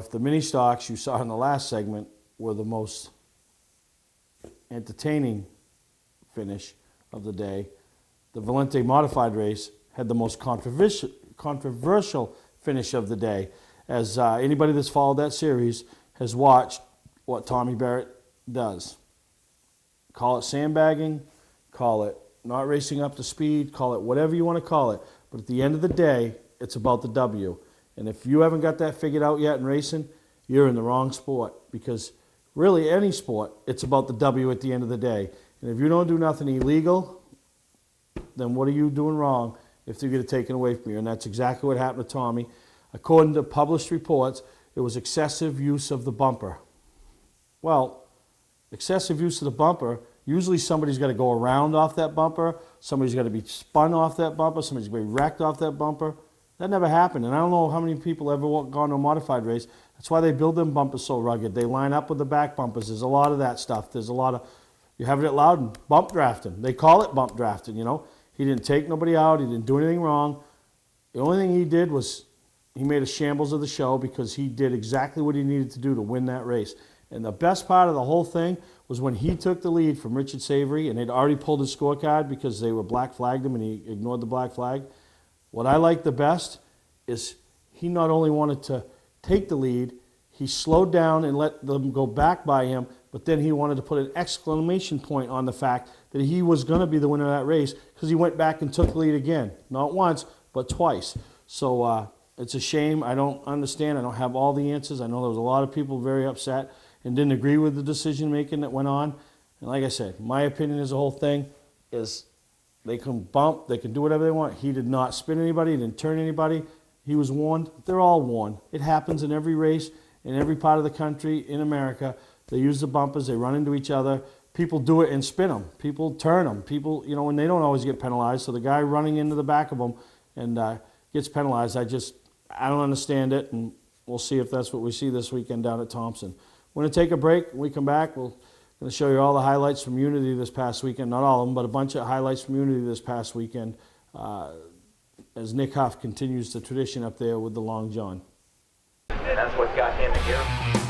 if the mini stocks you saw in the last segment were the most entertaining finish of the day, the Valente modified race had the most controversial finish of the day, as anybody that's followed that series has watched what Tommy Barrett does. Call it sandbagging, call it not racing up to speed, call it whatever you want to call it, but at the end of the day, it's about the W. And if you haven't got that figured out yet in racing, you're in the wrong sport, because really any sport, it's about the W at the end of the day. And if you don't do nothing illegal, then what are you doing wrong if they get it taken away from you? And that's exactly what happened to Tommy. According to published reports, it was excessive use of the bumper. Well, excessive use of the bumper, usually somebody's got to go around off that bumper, somebody's got to be spun off that bumper, somebody's going to be wrecked off that bumper. That never happened, and I don't know how many people ever gone to a modified race. That's why they build them bumpers so rugged. They line up with the back bumpers. There's a lot of that stuff. There's a lot of, you have it at Loudon, bump drafting. They call it bump drafting, you know. He didn't take nobody out. He didn't do anything wrong. The only thing he did was he made a shambles of the show, because he did exactly what he needed to do to win that race. And the best part of the whole thing was when he took the lead from Richard Savory, and they'd already pulled his scorecard because they were black flagged him and he ignored the black flag. What I like the best is he not only wanted to take the lead, he slowed down and let them go back by him, but then he wanted to put an exclamation point on the fact that he was going to be the winner of that race, because he went back and took the lead again. Not once, but twice. So it's a shame. I don't understand. I don't have all the answers. I know there was a lot of people very upset and didn't agree with the decision making that went on. And like I said, my opinion is the whole thing is they can bump, they can do whatever they want. He did not spin anybody, he didn't turn anybody. He was warned. They're all warned. It happens in every race, in every part of the country, in America. They use the bumpers, they run into each other. People do it and spin them. People turn them. People, you know, and they don't always get penalized. So the guy running into the back of them and gets penalized, I don't understand it, and we'll see if that's what we see this weekend down at Thompson. We're going to take a break. When we come back, we're going to show you all the highlights from Unity this past weekend. Not all of them, but a bunch of highlights from Unity this past weekend, as Nick Huff continues the tradition up there with the Long John. That's what got him here.